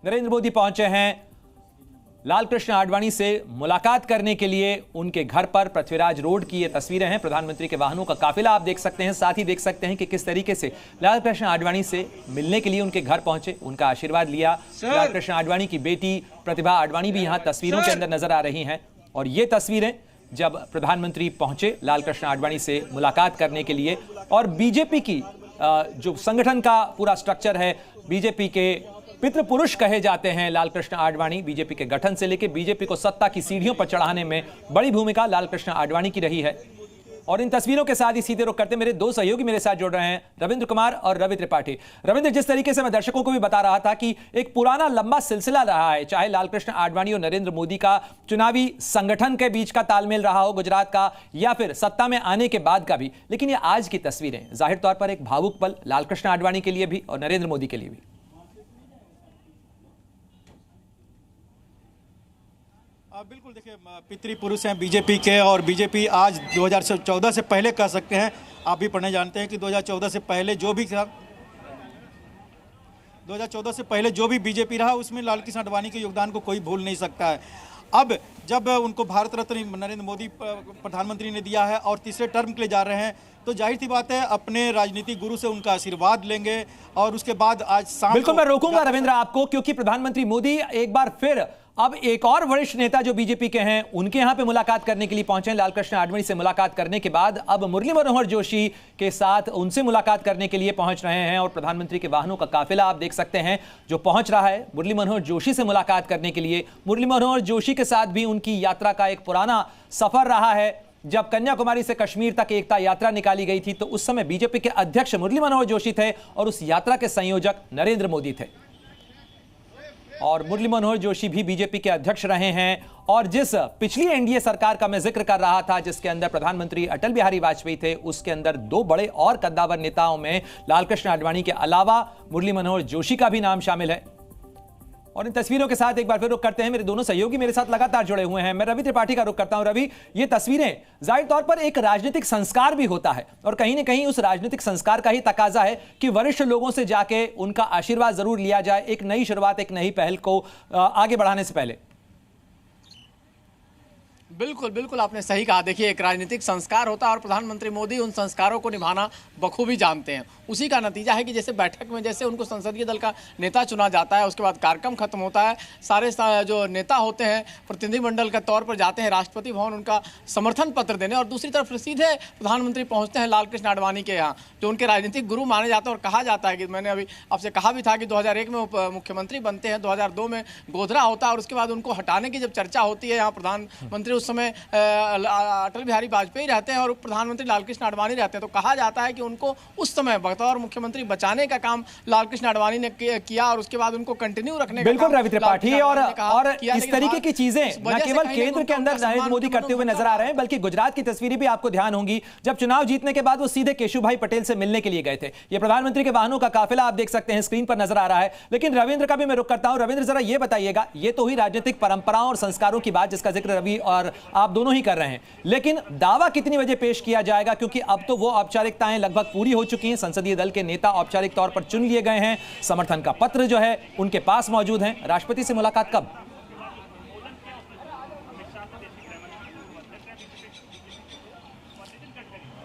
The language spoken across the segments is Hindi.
नरेंद्र मोदी पहुंचे हैं लाल कृष्ण आडवाणी से मुलाकात करने के लिए उनके घर पर पृथ्वीराज रोड की ये तस्वीरें हैं। प्रधानमंत्री के वाहनों का काफिला आप देख सकते हैं, साथ ही देख सकते हैं कि किस तरीके से लाल कृष्ण आडवाणी से मिलने के लिए उनके घर पहुंचे, उनका आशीर्वाद लिया। लाल कृष्ण आडवाणी की बेटी प्रतिभा आडवाणी भी यहां तस्वीरों के अंदर नजर आ रही हैं। और ये तस्वीरें जब प्रधानमंत्री पहुंचे लाल कृष्ण आडवाणी से मुलाकात करने के लिए, और बीजेपी की जो संगठन का पूरा स्ट्रक्चर है, बीजेपी के पितृ पुरुष कहे जाते हैं लाल कृष्ण आडवाणी। बीजेपी के गठन से लेकर बीजेपी को सत्ता की सीढ़ियों पर चढ़ाने में बड़ी भूमिका लाल कृष्ण आडवाणी की रही है। और इन तस्वीरों के साथ ही सीधे रुख करते मेरे दो सहयोगी मेरे साथ जुड़ रहे हैं, रविंद्र कुमार और रवि त्रिपाठी। रविंद्र, जिस तरीके से मैं दर्शकों को भी बता रहा था कि एक पुराना लंबा सिलसिला रहा है, चाहे लाल कृष्ण आडवाणी और नरेंद्र मोदी का चुनावी संगठन के बीच का तालमेल रहा हो गुजरात का, या फिर सत्ता में आने के बाद का भी, लेकिन ये आज की तस्वीरें जाहिर तौर पर एक भावुक पल लाल कृष्ण आडवाणी के लिए भी और नरेंद्र मोदी के लिए भी। बिल्कुल, देखिए पितृपुरुष हैं बीजेपी के, और बीजेपी आज 2014 से पहले कह सकते हैं, आप भी पढ़ने जानते हैं कि 2014 से पहले जो भी था, 2014 से पहले जो भी बीजेपी रहा उसमें लाल कृष्ण आडवाणी के योगदान को कोई भूल नहीं सकता है। अब जब उनको भारत रत्न नरेंद्र मोदी प्रधानमंत्री ने दिया है और तीसरे टर्म के लिए जा रहे हैं, तो जाहिर सी बात है अपने राजनीतिक गुरु से उनका आशीर्वाद लेंगे। और उसके बाद आज शाम बिल्कुल मैं रोकूंगा रविंद्र आपको, क्योंकि प्रधानमंत्री मोदी एक बार फिर अब एक और वरिष्ठ नेता जो बीजेपी के हैं उनके यहां पे मुलाकात करने के लिए पहुंचे हैं। लाल कृष्ण आडवाणी से मुलाकात करने के बाद अब मुरली मनोहर जोशी के साथ उनसे मुलाकात करने के लिए पहुंच रहे हैं। और प्रधानमंत्री के वाहनों का काफिला आप देख सकते हैं जो पहुंच रहा है मुरली मनोहर जोशी से मुलाकात करने के लिए। मुरली मनोहर जोशी के साथ भी उनकी यात्रा का एक पुराना सफर रहा है। जब कन्याकुमारी से कश्मीर तक एकता यात्रा निकाली गई थी तो उस समय बीजेपी के अध्यक्ष मुरली मनोहर जोशी थे और उस यात्रा के संयोजक नरेंद्र मोदी थे। और मुरली मनोहर जोशी भी बीजेपी के अध्यक्ष रहे हैं। और जिस पिछली एनडीए सरकार का मैं जिक्र कर रहा था, जिसके अंदर प्रधानमंत्री अटल बिहारी वाजपेयी थे, उसके अंदर दो बड़े और कद्दावर नेताओं में लाल कृष्ण आडवाणी के अलावा मुरली मनोहर जोशी का भी नाम शामिल है। और इन तस्वीरों के साथ एक बार फिर रुख करते हैं, मेरे दोनों सहयोगी मेरे साथ लगातार जुड़े हुए हैं। मैं रवि त्रिपाठी का रुख करता हूं। रवि, ये तस्वीरें जाहिर तौर पर एक राजनीतिक संस्कार भी होता है और कहीं ना कहीं उस राजनीतिक संस्कार का ही तकाजा है कि वरिष्ठ लोगों से जाके उनका आशीर्वाद जरूर लिया जाए, एक नई शुरुआत, एक नई पहल को आगे बढ़ाने से पहले। बिल्कुल बिल्कुल आपने सही कहा। देखिए, एक राजनीतिक संस्कार होता है और प्रधानमंत्री मोदी उन संस्कारों को निभाना बखूबी जानते हैं। उसी का नतीजा है कि जैसे बैठक में जैसे उनको संसदीय दल का नेता चुना जाता है, उसके बाद कार्यक्रम खत्म होता है, सारे जो नेता होते हैं प्रतिनिधिमंडल के तौर पर जाते हैं राष्ट्रपति भवन उनका समर्थन पत्र देने, और दूसरी तरफ सीधे प्रधानमंत्री पहुँचते हैं लाल कृष्ण आडवाणी के यहाँ, जो उनके राजनीतिक गुरु माने जाते हैं। और कहा जाता है कि मैंने अभी आपसे कहा भी था कि 2001 में वो मुख्यमंत्री बनते हैं, 2002 में गोधरा होता है, और उसके बाद उनको हटाने की जब चर्चा होती है यहाँ, प्रधानमंत्री उस समय अटल बिहारी वाजपेयी रहते हैं और प्रधानमंत्री लाल कृष्ण आडवाणी रहते हैं, तो कहा जाता है कि उनको उस समय बतौर मुख्यमंत्री बचाने का काम लाल कृष्ण आडवाणी ने किया और उसके बाद उनको कंटिन्यू रखने का। बिल्कुल रवि त्रिपाठी, और इस तरीके की चीजें न केवल केंद्र के अंदर नरेंद्र मोदी करते हुए नजर आ रहे हैं, बल्कि गुजरात की तस्वीरें भी आपको ध्यान होंगी। जब चुनाव जीतने के बाद वो सीधे केशुभाई पटेल से मिलने के लिए गए थे। ये प्रधानमंत्री के वाहनों का काफिला आप देख सकते हैं, स्क्रीन पर नजर आ रहा है। लेकिन रविंद्र का भी मैं रुख करता हूं। रविंद्र, जरा ये बताइएगा, ये तो हुई राजनीतिक परंपराओं और संस्कारों की बात जिसका जिक्र रवि और आप दोनों ही कर रहे हैं, लेकिन दावा कितनी बजे पेश किया जाएगा? क्योंकि अब तो वो औपचारिकताएं लगभग पूरी हो चुकी हैं, संसदीय दल के नेता औपचारिक तौर पर चुन लिए गए हैं, समर्थन का पत्र जो है उनके पास मौजूद है। राष्ट्रपति से मुलाकात कब?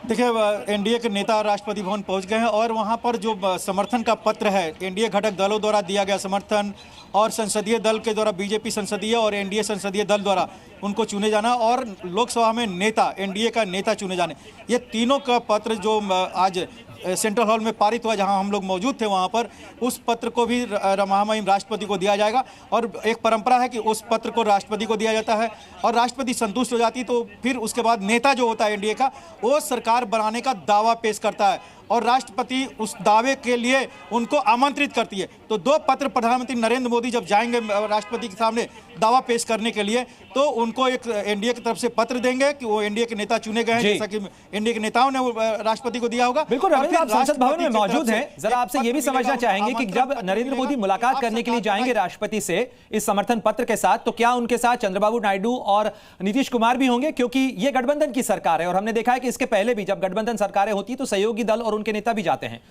देखिए, एनडीए के नेता राष्ट्रपति भवन पहुंच गए हैं और वहां पर जो समर्थन का पत्र है, एनडीए घटक दलों द्वारा दिया गया समर्थन और संसदीय दल के द्वारा बीजेपी संसदीय और एनडीए संसदीय दल द्वारा उनको चुने जाना और लोकसभा में नेता, एनडीए का नेता चुने जाने, ये तीनों का पत्र जो आज सेंट्रल हॉल में पारित हुआ, जहां हम लोग मौजूद थे वहां पर, उस पत्र को भी महामहिम राष्ट्रपति को दिया जाएगा। और एक परंपरा है कि उस पत्र को राष्ट्रपति को दिया जाता है और राष्ट्रपति संतुष्ट हो जाती तो फिर उसके बाद नेता जो होता है एनडीए का, वो सरकार बनाने का दावा पेश करता है और राष्ट्रपति उस दावे के लिए उनको आमंत्रित करती है। तो दो पत्र प्रधानमंत्री नरेंद्र मोदी जब जाएंगे राष्ट्रपति के सामने दावा पेश करने के लिए, तो उनको एक एनडीए की तरफ से पत्र देंगे कि वो एनडीए के नेता चुने गए हैं, जैसा कि एनडीए के नेताओं ने राष्ट्रपति को दिया होगा। बिल्कुल रविंद्र, आप संसद भवन में मौजूद हैं, जरा आपसे ये भी समझना चाहेंगे कि जब नरेंद्र मोदी मुलाकात करने के लिए जाएंगे राष्ट्रपति से इस समर्थन पत्र के साथ, तो क्या उनके साथ चंद्रबाबू नायडू और नीतीश कुमार भी होंगे? क्योंकि ये गठबंधन की सरकार है और हमने देखा है कि इसके पहले भी जब गठबंधन सरकारें होती तो सहयोगी दल और उनके नेता भी जाते हैं।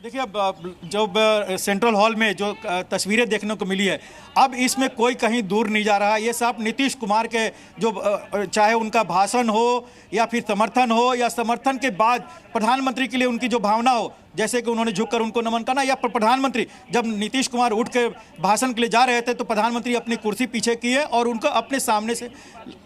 देखिए, अब जो सेंट्रल हॉल में जो तस्वीरें देखने को मिली है, अब इसमें कोई कहीं दूर नहीं जा रहा। ये सब नीतीश कुमार के जो चाहे उनका भाषण हो या फिर समर्थन हो, या समर्थन के बाद प्रधानमंत्री के लिए उनकी जो भावना हो, जैसे कि उन्होंने झुककर उनको नमन करना, या प्रधानमंत्री जब नीतीश कुमार उठ के भाषण के लिए जा रहे थे तो प्रधानमंत्री अपनी कुर्सी पीछे किए और उनको अपने सामने से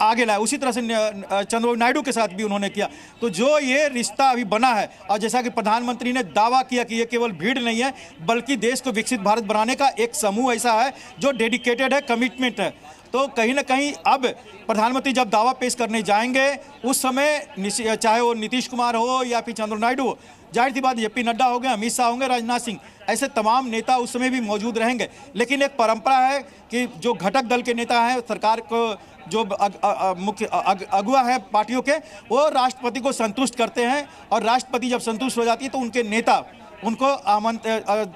आगे लाए। उसी तरह से चंद्रबाबू नायडू के साथ भी उन्होंने किया। तो जो ये रिश्ता अभी बना है, और जैसा कि प्रधानमंत्री ने दावा किया कि ये केवल भीड़ नहीं है बल्कि देश को विकसित भारत बनाने का एक समूह ऐसा है जो डेडिकेटेड है, कमिटमेंट है। तो कहीं ना कहीं अब प्रधानमंत्री जब दावा पेश करने जाएंगे उस समय चाहे वो नीतीश कुमार हो या फिर चंद्रबाबू नायडू हो, जाहिर सी बात जेपी नड्डा होंगे, अमित शाह होंगे, राजनाथ सिंह, ऐसे तमाम नेता उस समय भी मौजूद रहेंगे। लेकिन एक परंपरा है कि जो घटक दल के नेता हैं, सरकार को जो मुख्य अगुवा है पार्टियों के, वो राष्ट्रपति को संतुष्ट करते हैं, और राष्ट्रपति जब संतुष्ट हो जाती है तो उनके नेता उनको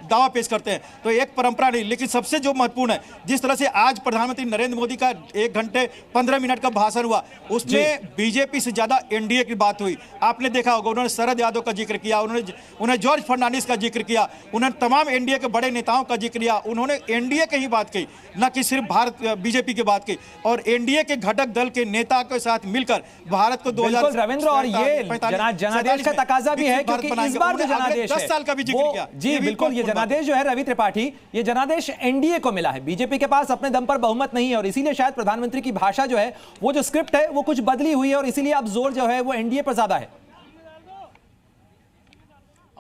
दावा पेश करते हैं। तो एक परंपरा नहीं, लेकिन सबसे जो महत्वपूर्ण है, जिस तरह से आज प्रधानमंत्री नरेंद्र मोदी का 1 घंटे 15 मिनट का भाषण हुआ, उसमें बीजेपी से ज्यादा एनडीए की बात हुई। आपने देखा होगा, उन्होंने शरद यादव का जिक्र किया, उन्होंने जॉर्ज फर्नांडिस का जिक्र किया, उन्होंने तमाम एनडीए के बड़े नेताओं का जिक्र किया। उन्होंने एनडीए की ही बात की, न कि सिर्फ भारत बीजेपी की बात की, और एनडीए के घटक दल के नेता के साथ मिलकर भारत को 2000 रविंद्र, और ये जनादेश का तकाजा भी है, क्योंकि इस बार जो जनादेश 10 साल का भी जिक्र किया। जी बिल्कुल, ये जनादेश जो है रवि त्रिपाठी, ये जनादेश एनडीए को मिला है। बीजेपी के पास अपने दम पर बहुमत नहीं है, और इसीलिए शायद प्रधानमंत्री की भाषा जो है, वो जो स्क्रिप्ट है वो कुछ बदली हुई है, और इसीलिए अब जोर जो है वो एनडीए पर ज्यादा है।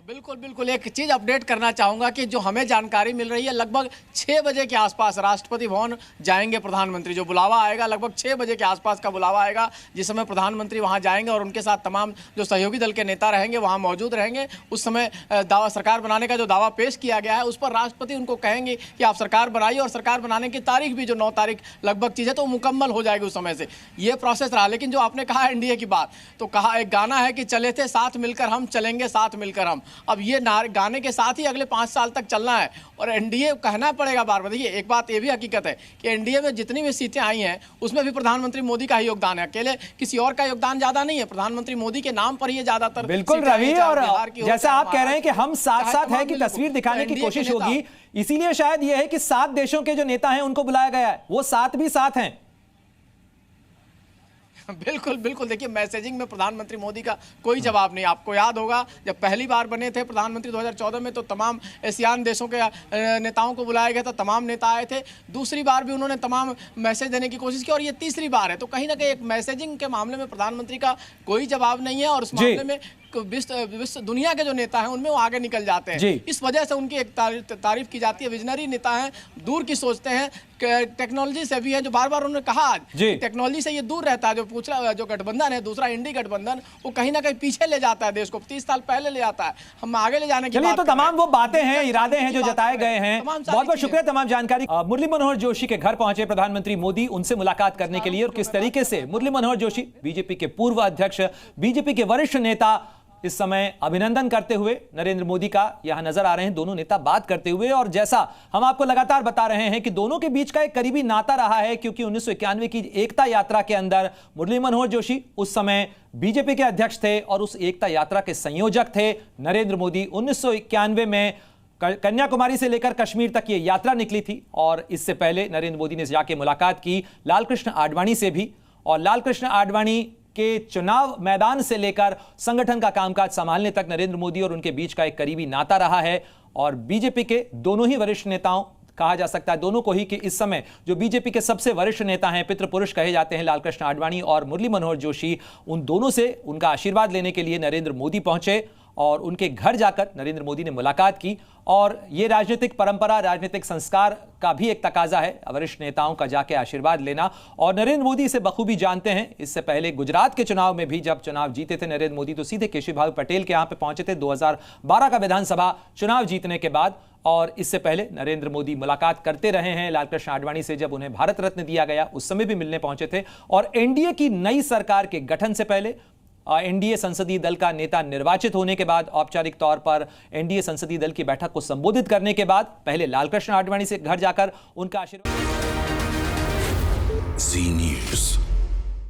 बिल्कुल बिल्कुल, एक चीज़ अपडेट करना चाहूँगा कि जो हमें जानकारी मिल रही है, लगभग 6 बजे के आसपास राष्ट्रपति भवन जाएंगे प्रधानमंत्री। जो बुलावा आएगा लगभग 6 बजे के आसपास का बुलावा आएगा, जिस समय प्रधानमंत्री वहाँ जाएंगे और उनके साथ तमाम जो सहयोगी दल के नेता रहेंगे वहाँ मौजूद रहेंगे। उस समय दावा सरकार बनाने का जो दावा पेश किया गया है, उस पर राष्ट्रपति उनको कहेंगे कि आप सरकार बनाइए, और सरकार बनाने की तारीख भी जो 9 तारीख लगभग चीज़ है तो मुकम्मल हो जाएगी उस समय से। ये प्रोसेस रहा। लेकिन जो आपने कहा एनडीए की बात, तो कहा एक गाना है कि चले थे साथ मिलकर हम, चलेंगे साथ मिलकर हम। अब ये गाने के साथ ही अगले 5 साल तक चलना है, और एनडीए कहना पड़ेगा बार बार। देखिए, एक बात ये भी हकीकत है कि एनडीए में जितनी भी सीटें आई हैं उसमें भी प्रधानमंत्री मोदी का ही योगदान है, अकेले किसी और का योगदान ज्यादा नहीं है। प्रधानमंत्री मोदी के नाम पर ही ज्यादातर बिल्कुल रवि, और जैसा आप कह रहे हैं कि हम साथ साथ है कि तस्वीर दिखाने की कोशिश होगी, इसीलिए शायद ये है कि 7 देशों के जो नेता हैं उनको बुलाया गया है, वो 7 भी साथ हैं। बिल्कुल बिल्कुल, देखिए मैसेजिंग में प्रधानमंत्री मोदी का कोई जवाब नहीं। आपको याद होगा जब पहली बार बने थे प्रधानमंत्री 2014 में, तो तमाम एशियान देशों के नेताओं को बुलाया गया था, तमाम नेता आए थे। दूसरी बार भी उन्होंने तमाम मैसेज देने की कोशिश की, और ये तीसरी बार है। तो कहीं ना कहीं एक मैसेजिंग के मामले में प्रधानमंत्री का कोई जवाब नहीं है, और उस मामले में विश्व दुनिया के जो नेता हैं उनमें वो आगे निकल जाते हैं। इस वजह से उनकी एक तारीफ की जाती है। विजनरी नेता हैं, दूर की सोचते हैं, टेक्नोलॉजी से भी है, जो बार बार उन्होंने कहा आज टेक्नोलॉजी से ये दूर रहता है। जो गठबंधन है दूसरा इंडी गठबंधन, वो कहीं ना कहीं पीछे ले जाता है देश को, 30 साल पहले ले जाता है। हम आगे ले जाने की बात तो तमाम वो बातें हैं, इरादे हैं जो जताए गए हैं। बहुत बहुत शुक्रिया तमाम जानकारी। मुरली मनोहर जोशी के घर पहुंचे प्रधानमंत्री मोदी, उनसे मुलाकात करने के लिए, और किस तरीके से मुरली मनोहर जोशी, बीजेपी के पूर्व अध्यक्ष, बीजेपी के वरिष्ठ नेता, इस समय अभिनंदन करते हुए नरेंद्र मोदी का यहां नजर आ रहे हैं, दोनों नेता बात करते हुए। और जैसा हम आपको लगातार बता रहे हैं कि दोनों के बीच का एक करीबी नाता रहा है, क्योंकि 1991 की एकता यात्रा के अंदर मुरली मनोहर जोशी उस समय बीजेपी के अध्यक्ष थे, और उस एकता यात्रा के संयोजक थे नरेंद्र मोदी। 1991 में कन्याकुमारी से लेकर कश्मीर तक ये यात्रा निकली थी, और इससे पहले नरेंद्र मोदी ने जाके मुलाकात की लालकृष्ण आडवाणी से भी, और लालकृष्ण आडवाणी के चुनाव मैदान से लेकर संगठन का कामकाज संभालने तक नरेंद्र मोदी और उनके बीच का एक करीबी नाता रहा है। और बीजेपी के दोनों ही वरिष्ठ नेताओं, कहा जा सकता है दोनों को ही, कि इस समय जो बीजेपी के सबसे वरिष्ठ नेता हैं, पितृ पुरुष कहे जाते हैं, लालकृष्ण आडवाणी और मुरली मनोहर जोशी, उन दोनों से उनका आशीर्वाद लेने के लिए नरेंद्र मोदी पहुंचे, और उनके घर जाकर नरेंद्र मोदी ने मुलाकात की। और यह राजनीतिक परंपरा, राजनीतिक संस्कार का भी एक तकाजा है, वरिष्ठ नेताओं का जाके आशीर्वाद लेना। और नरेंद्र मोदी इसे बखूबी जानते हैं। इससे पहले गुजरात के चुनाव में भी जब चुनाव जीते थे नरेंद्र मोदी, तो सीधे केशुभाई पटेल के यहां पे पहुंचे थे 2012 का विधानसभा चुनाव जीतने के बाद। और इससे पहले नरेंद्र मोदी मुलाकात करते रहे हैं लालकृष्ण आडवाणी से, जब उन्हें भारत रत्न दिया गया उस समय भी मिलने पहुंचे थे। और एनडीए की नई सरकार के गठन से पहले, एनडीए संसदीय दल का नेता निर्वाचित होने के बाद, औपचारिक तौर पर एनडीए संसदीय दल की बैठक को संबोधित करने के बाद, पहले लालकृष्ण आडवाणी से घर जाकर उनका आशीर्वाद।